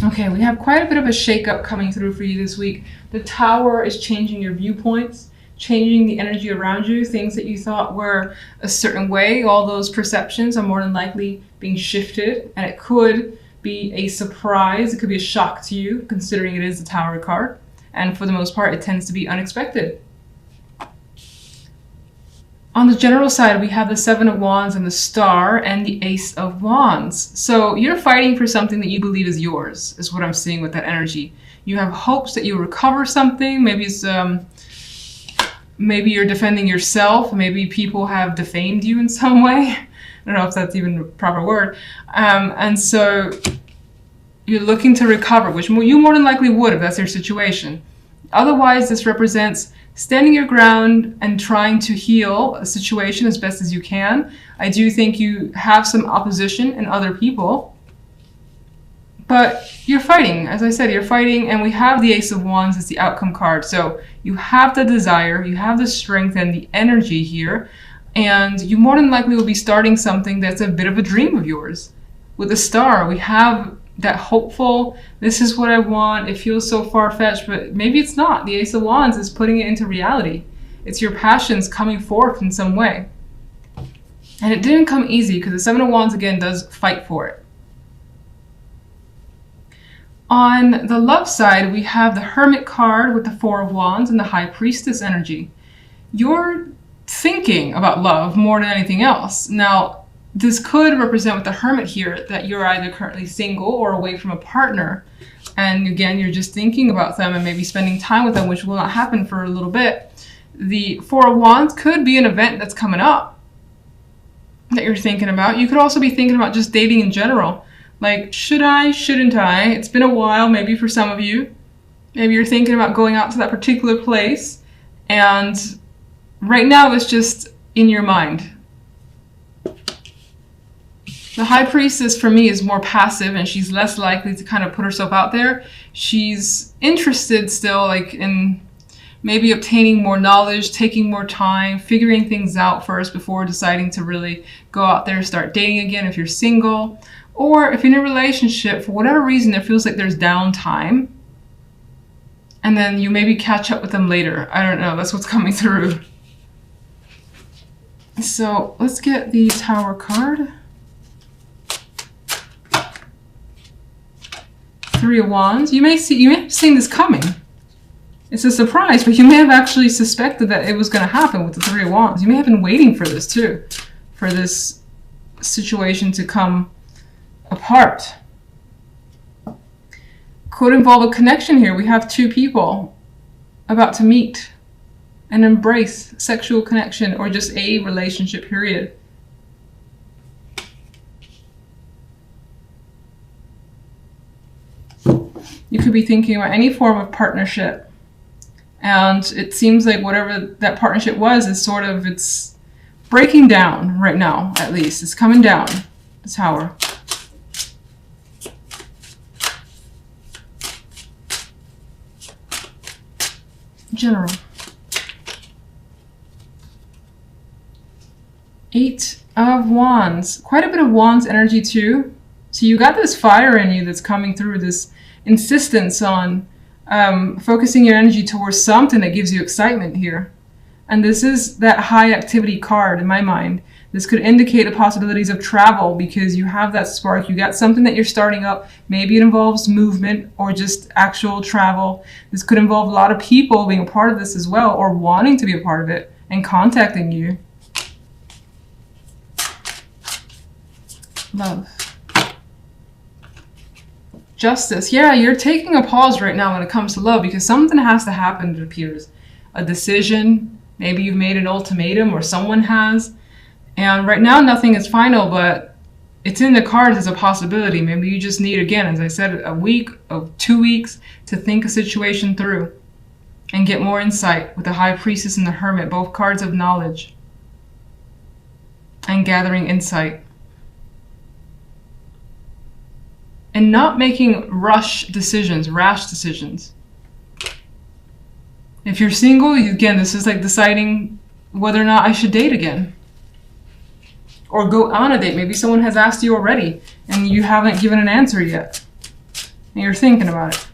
Okay, we have quite a bit of a shakeup coming through for you this week. The Tower is changing your viewpoints, changing the energy around you. Things that you thought were a certain way, all those perceptions are more than likely being shifted, and it could be a surprise. It could be a shock to you, considering it is the Tower card. And for the most part, it tends to be unexpected. On the general side, we have the Seven of Wands and the Star and the Ace of Wands. So you're fighting for something that you believe is yours, is what I'm seeing with that energy. You have hopes that you'll recover something. Maybe it's maybe you're defending yourself. Maybe people have defamed you in some way. I don't know if that's even a proper word. And so you're looking to recover, which you more than likely would if that's your situation. Otherwise, this represents standing your ground and trying to heal a situation as best as you can. I do think you have some opposition in other people, but you're fighting. As I said, you're fighting, and we have the Ace of Wands as the outcome card. So you have the desire, you have the strength and the energy here, and you more than likely will be starting something that's a bit of a dream of yours. With the Star, we have that hopeful, this is what I want, it feels so far-fetched, but maybe it's not. The Ace of Wands is putting it into reality. It's your passions coming forth in some way. And it didn't come easy, because the Seven of Wands, again, does fight for it. On the love side, we have the Hermit card with the Four of Wands and the High Priestess energy. You're thinking about love more than anything else. Now, this could represent with the Hermit here that you're either currently single or away from a partner. And again, you're just thinking about them and maybe spending time with them, which will not happen for a little bit. The Four of Wands could be an event that's coming up that you're thinking about. You could also be thinking about just dating in general. Like, should I, shouldn't I? It's been a while, maybe for some of you. Maybe you're thinking about going out to that particular place. And right now it's just in your mind. The High Priestess for me is more passive, and she's less likely to kind of put herself out there. She's interested still, like, in maybe obtaining more knowledge, taking more time, figuring things out first before deciding to really go out there and start dating again if you're single. Or if you're in a relationship, for whatever reason, it feels like there's downtime. And then you maybe catch up with them later. I don't know, that's what's coming through. So let's get the Tower card. Three of Wands. You may have seen this coming. It's a surprise, but you may have actually suspected that it was going to happen with the Three of Wands. You may have been waiting for this too, for this situation to come apart. Could involve a connection here. We have two people about to meet and embrace sexual connection or just a relationship, period. You could be thinking about any form of partnership, and it seems like whatever that partnership was is sort of, it's breaking down right now, at least. It's coming down, the Tower. General. Eight of Wands. Quite a bit of Wands energy too. So you got this fire in you that's coming through, this insistence on focusing your energy towards something that gives you excitement here. And this is that high activity card in my mind. This could indicate the possibilities of travel because you have that spark. You got something that you're starting up. Maybe it involves movement or just actual travel. This could involve a lot of people being a part of this as well, or wanting to be a part of it and contacting you. Love. Justice. Yeah, you're taking a pause right now when it comes to love because something has to happen, it appears. A decision. Maybe you've made an ultimatum or someone has. And right now nothing is final, but it's in the cards as a possibility. Maybe you just need, again, as I said, a week or 2 weeks to think a situation through and get more insight with the High Priestess and the Hermit, both cards of knowledge and gathering insight. And not making rash decisions. If you're single, again, this is like deciding whether or not I should date again. Or go on a date. Maybe someone has asked you already and you haven't given an answer yet. and you're thinking about it.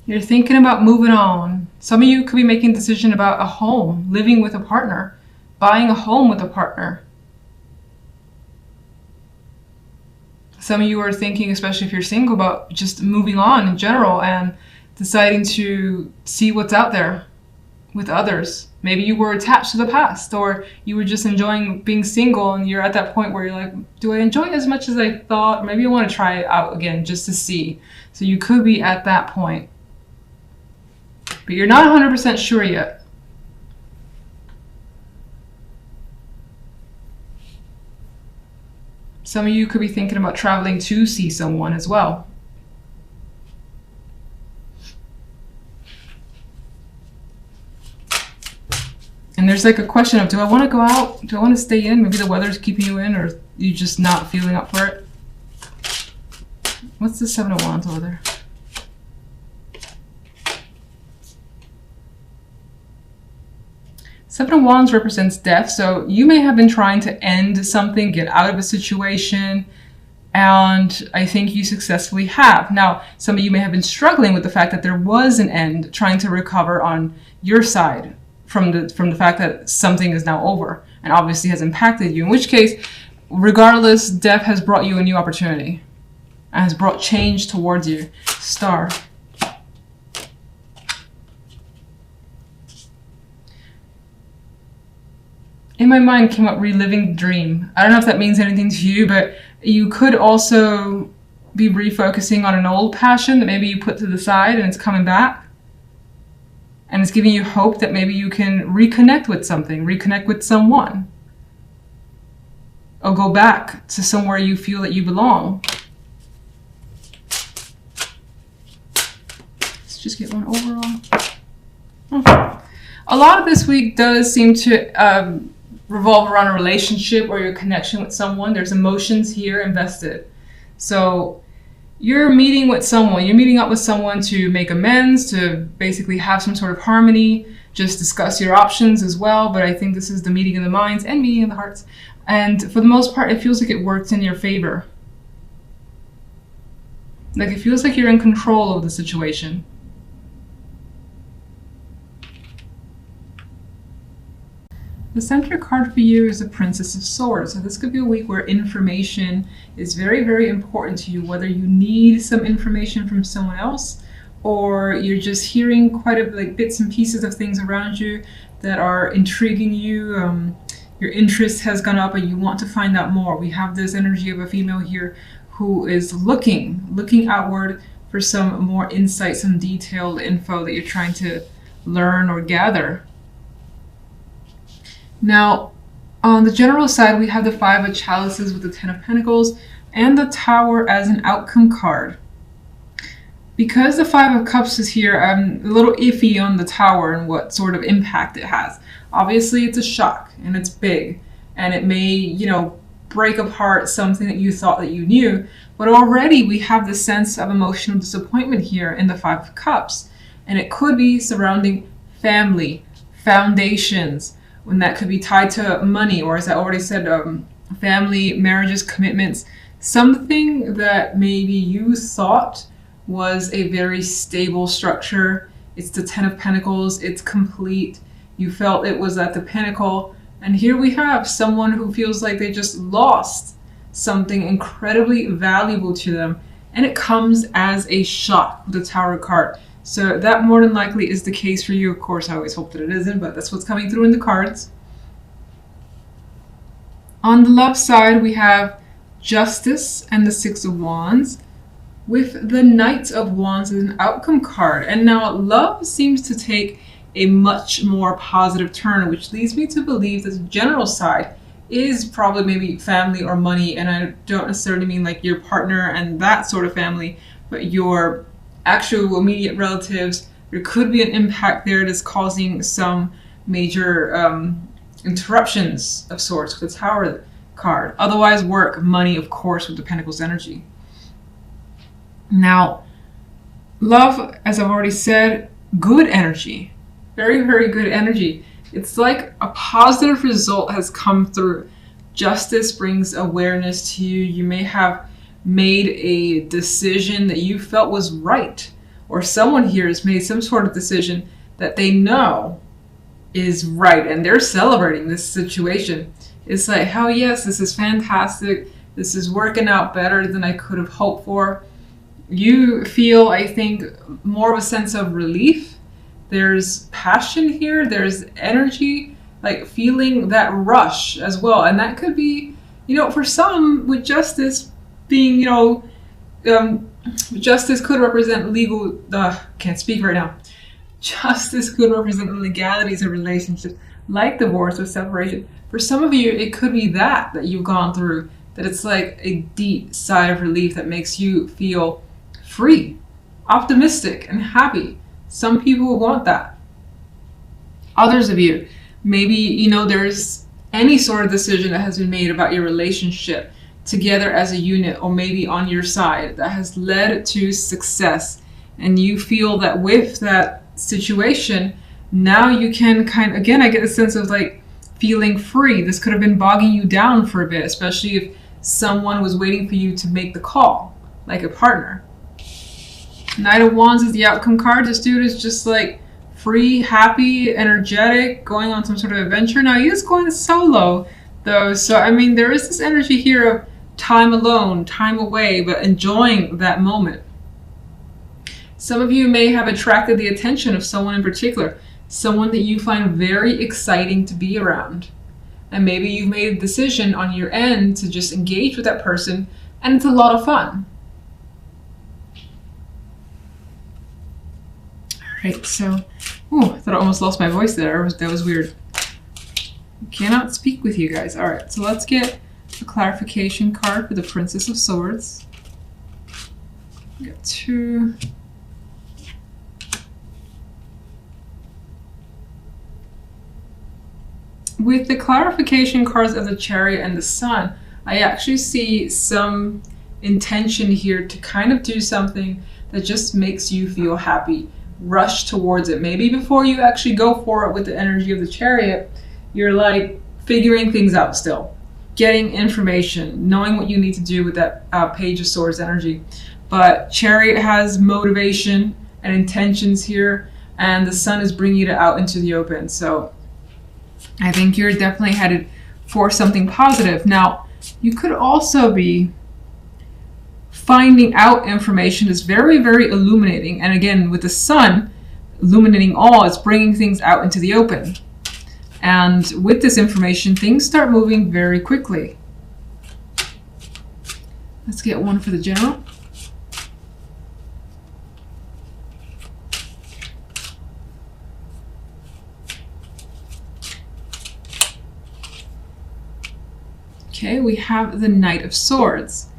You're thinking about moving on. Some of you could be making a decision about a home, living with a partner, buying a home with a partner. Some of you are thinking, especially if you're single, about just moving on in general and deciding to see what's out there with others. Maybe you were attached to the past, or you were just enjoying being single and you're at that point where you're like, do I enjoy it as much as I thought? Maybe I want to try it out again just to see. So you could be at that point. But you're not 100% sure yet. Some of you could be thinking about traveling to see someone as well. And there's like a question of, do I want to go out? Do I want to stay in? Maybe the weather's keeping you in, or you just not feeling up for it. What's the Seven of Wands over there? Seven of Wands represents death, so you may have been trying to end something, get out of a situation, and I think you successfully have. Now, some of you may have been struggling with the fact that there was an end, trying to recover on your side from the fact that something is now over and obviously has impacted you, in which case, regardless, death has brought you a new opportunity and has brought change towards you. Star. In my mind came up reliving the dream. I don't know if that means anything to you, but you could also be refocusing on an old passion that maybe you put to the side and it's coming back. And it's giving you hope that maybe you can reconnect with something, reconnect with someone. Or go back to somewhere you feel that you belong. Let's just get one overall. Oh. A lot of this week does seem to revolve around a relationship or your connection with someone. There's emotions here invested. So you're meeting with someone, you're meeting up with someone to make amends, to basically have some sort of harmony, just discuss your options as well. But I think this is the meeting of the minds and meeting of the hearts. And for the most part, it feels like it worked in your favor. Like it feels like you're in control of the situation. The center card for you is the Princess of Swords. So this could be a week where information is very, very important to you, whether you need some information from someone else or you're just hearing quite a like bits and pieces of things around you that are intriguing you. Your interest has gone up and you want to find out more. We have this energy of a female here who is looking outward for some more insight, some detailed info that you're trying to learn or gather. Now, on the general side, we have the Five of Chalices with the Ten of Pentacles and the Tower as an outcome card. Because the Five of Cups is here, I'm a little iffy on the Tower and what sort of impact it has. Obviously, it's a shock and it's big and it may, break apart something that you thought that you knew. But already we have the sense of emotional disappointment here in the Five of Cups. And it could be surrounding family, foundations, when that could be tied to money, or as I already said, family, marriages, commitments, something that maybe you thought was a very stable structure. It's the Ten of Pentacles, it's complete. You felt it was at the pinnacle. And here we have someone who feels like they just lost something incredibly valuable to them. And it comes as a shock with the Tower card. So that more than likely is the case for you. Of course, I always hope that it isn't, but that's what's coming through in the cards. On the love side, we have Justice and the Six of Wands with the Knight of Wands as an outcome card. And now love seems to take a much more positive turn, which leads me to believe that the general side is probably maybe family or money. And I don't necessarily mean like your partner and that sort of family, but your actual immediate relatives. There could be an impact there that's causing some major interruptions of sorts with the Tower card. Otherwise, work, money, of course, with the Pentacles energy. Now, love, as I've already said, good energy. Very, very good energy. It's like a positive result has come through. Justice brings awareness to you. You may have made a decision that you felt was right, or someone here has made some sort of decision that they know is right, and they're celebrating this situation. It's like, hell yes, this is fantastic. This is working out better than I could have hoped for. You feel, I think, more of a sense of relief. There's passion here. There's energy, like feeling that rush as well. And that could be, for some, with justice being, justice could represent legal, can't speak right now. Justice could represent the legalities of relationships, like divorce or separation. For some of you, it could be that you've gone through, that it's like a deep sigh of relief that makes you feel free, optimistic, and happy. Some people want that. Others of you, maybe, there's any sort of decision that has been made about your relationship together as a unit, or maybe on your side, that has led to success. And you feel that with that situation, now you can I get a sense of like feeling free. This could have been bogging you down for a bit, especially if someone was waiting for you to make the call, like a partner. Knight of Wands is the outcome card. This dude is just like free, happy, energetic, going on some sort of adventure. Now he is going solo though, so there is this energy here of time alone, time away, but enjoying that moment. Some of you may have attracted the attention of someone in particular, someone that you find very exciting to be around. And maybe you've made a decision on your end to just engage with that person, and it's a lot of fun. Alright, so, I thought I almost lost my voice there. That was weird. I cannot speak with you guys. Alright, so let's get a clarification card for the Princess of Swords. We got 2. With the clarification cards of the Chariot and the Sun, I actually see some intention here to kind of do something that just makes you feel happy. Rush towards it. Maybe before you actually go for it with the energy of the Chariot, you're like figuring things out still. Getting information, knowing what you need to do with that Page of Swords energy. But Chariot has motivation and intentions here, and the Sun is bringing it out into the open. So I think you're definitely headed for something positive. Now, you could also be finding out information that's very, very illuminating. And again, with the Sun illuminating all, it's bringing things out into the open. And with this information, things start moving very quickly. Let's get one for the General. Okay, we have the Knight of Swords.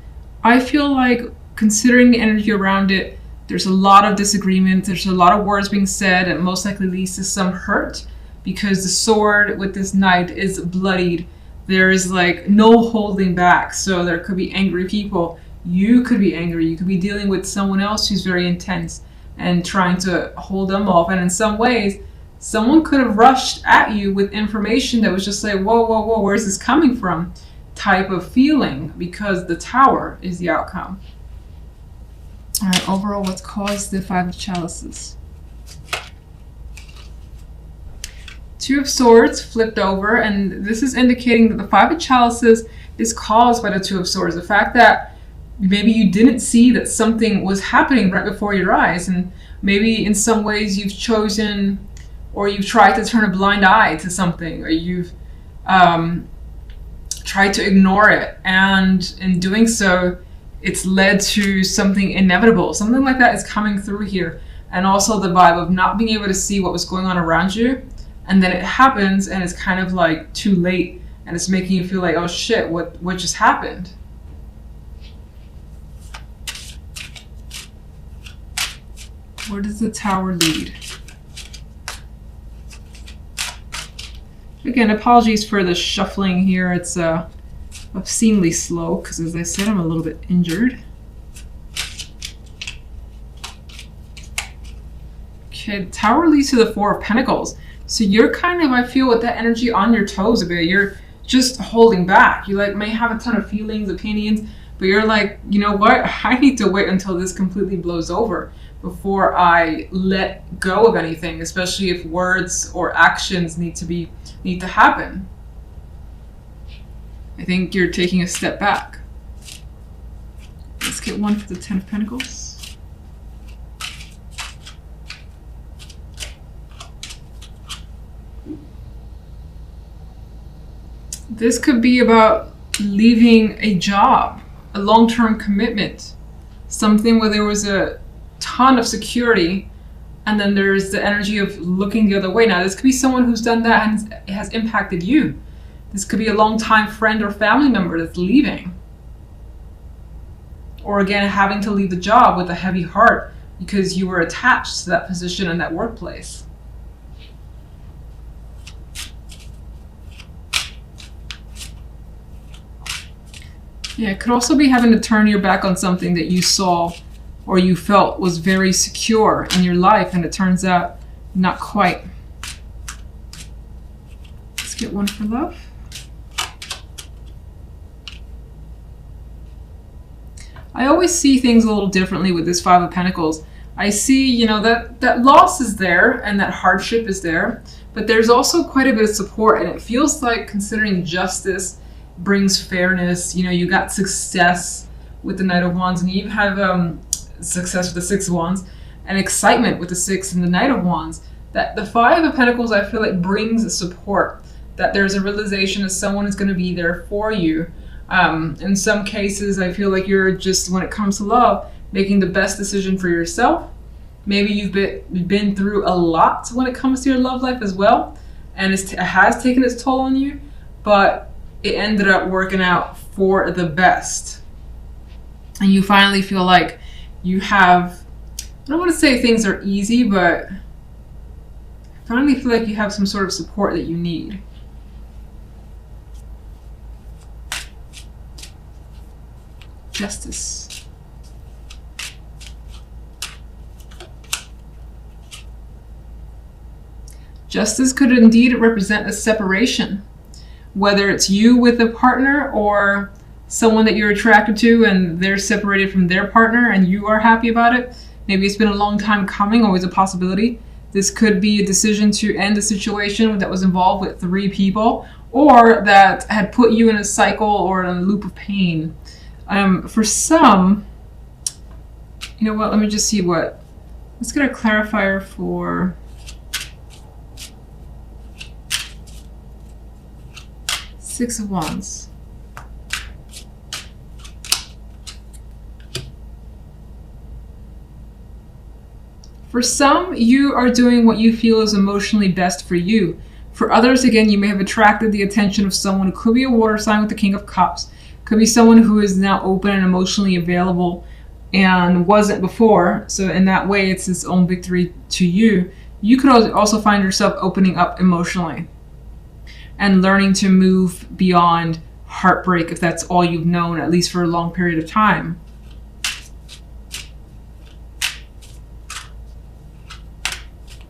I feel like, considering the energy around it, there's a lot of disagreement, there's a lot of words being said, and most likely leads to some hurt, because the sword with this knight is bloodied. There is like no holding back, so there could be angry people. You could be angry, you could be dealing with someone else who's very intense and trying to hold them off, and in some ways, someone could have rushed at you with information that was just like, whoa, whoa, whoa, where's this coming from? Type of feeling, because the Tower is the outcome. All right, overall, what's caused the Five of Chalices? Two of Swords flipped over, and this is indicating that the Five of Chalices is caused by the Two of Swords. The fact that maybe you didn't see that something was happening right before your eyes, and maybe in some ways you've chosen, or you've tried to turn a blind eye to something, or you've tried to ignore it, and in doing so, it's led to something inevitable. Something like that is coming through here. And also the vibe of not being able to see what was going on around you, and then it happens and it's kind of like too late, and it's making you feel like, oh shit, what just happened? Where does the Tower lead? Again, apologies for the shuffling here. It's obscenely slow because, as I said, I'm a little bit injured. Okay, the Tower leads to the Four of Pentacles. So you're kind of, I feel, with that energy on your toes a bit. You're just holding back. You like may have a ton of feelings, opinions, but you're like, you know what? I need to wait until this completely blows over before I let go of anything, especially if words or actions need to happen. I think you're taking a step back. Let's get one for the Ten of Pentacles. This could be about leaving a job, a long-term commitment, something where there was a ton of security, and then there's the energy of looking the other way. Now, this could be someone who's done that and it has impacted you. This could be a long-time friend or family member that's leaving. Or again, having to leave the job with a heavy heart because you were attached to that position in that workplace. Yeah, it could also be having to turn your back on something that you saw or you felt was very secure in your life, and it turns out not quite. Let's get one for love. I always see things a little differently with this Five of Pentacles. I see, you know, that loss is there and that hardship is there, but there's also quite a bit of support, and it feels like, considering justice brings fairness, you know, you got success with the Knight of Wands, and you have success with the Six of Wands, and excitement with the Six and the Knight of Wands. That the Five of Pentacles, I feel like, brings a support, that there's a realization that someone is going to be there for you. In some cases, I feel like you're just, when it comes to love, making the best decision for yourself. Maybe you've been through a lot when it comes to your love life as well, and it has taken its toll on you, but it ended up working out for the best. And you finally feel like you have, I don't want to say things are easy, but I finally feel like you have some sort of support that you need. Justice. Justice could indeed represent a separation, whether it's you with a partner or someone that you're attracted to and they're separated from their partner and you are happy about it. Maybe it's been a long time coming, always a possibility. This could be a decision to end a situation that was involved with 3 people, or that had put you in a cycle or in a loop of pain. For some, you know what, let me just see what, let's get a clarifier for Six of Wands. For some, you are doing what you feel is emotionally best for you. For others, again, you may have attracted the attention of someone. It could be a water sign with the King of Cups. Could be someone who is now open and emotionally available and wasn't before. So in that way, it's its own victory to you. You could also find yourself opening up emotionally and learning to move beyond heartbreak, if that's all you've known, at least for a long period of time.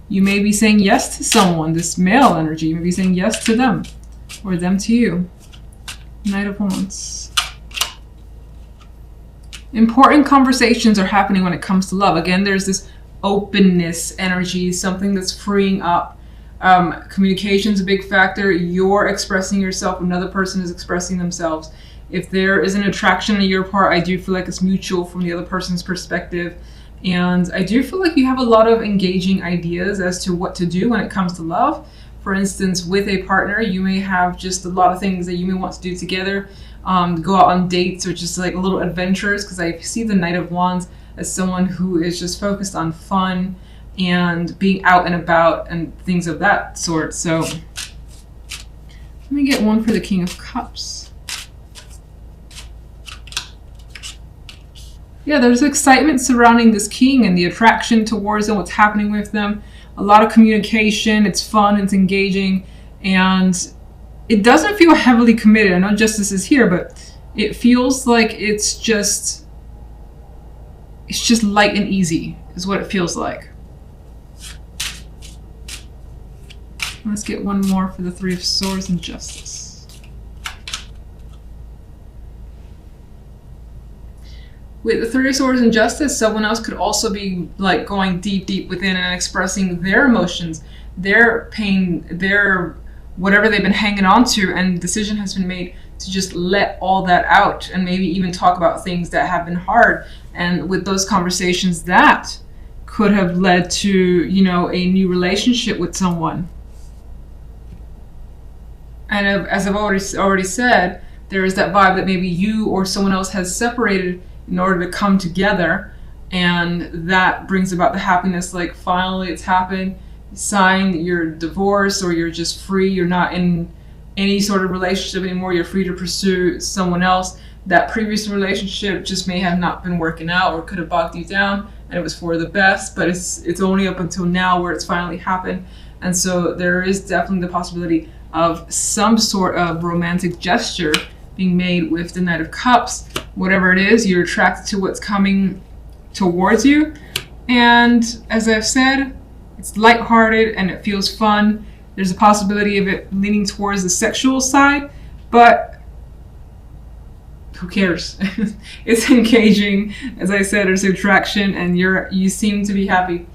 You may be saying yes to someone, this male energy. You may be saying yes to them, or them to you. Knight of Wands. Important conversations are happening when it comes to love. Again, there's this openness energy, something that's freeing up. Communication is a big factor. You're expressing yourself, another person is expressing themselves. If there is an attraction on your part, I do feel like it's mutual from the other person's perspective. And I do feel like you have a lot of engaging ideas as to what to do when it comes to love. For instance, with a partner, you may have just a lot of things that you may want to do together. Go out on dates or just like little adventures, because I see the Knight of Wands as someone who is just focused on fun and being out and about and things of that sort. So let me get one for the King of Cups. Yeah, there's excitement surrounding this king and the attraction towards them, what's happening with them. A lot of communication, it's fun, it's engaging, and it doesn't feel heavily committed. I know justice is here, but it feels like it's just light and easy is what it feels like. Let's get one more for the Three of Swords and Justice. with the Three of Swords and Justice, someone else could also be like going deep within and expressing their emotions, their pain, their whatever they've been hanging on to, and the decision has been made to just let all that out and maybe even talk about things that have been hard. And with those conversations, that could have led to, you know, a new relationship with someone. And as I've already said, there is that vibe that maybe you or someone else has separated in order to come together, and that brings about the happiness. Like, finally it's happened, sign your divorce, or you're just free, you're not in any sort of relationship anymore, you're free to pursue someone else. That previous relationship just may have not been working out or could have bogged you down, and it was for the best, but it's only up until now where it's finally happened. And so there is definitely the possibility of some sort of romantic gesture being made with the Knight of Cups. Whatever it is, you're attracted to what's coming towards you. And as I've said, it's lighthearted and it feels fun. There's a possibility of it leaning towards the sexual side, but who cares? It's engaging. As I said, there's attraction, and you seem to be happy.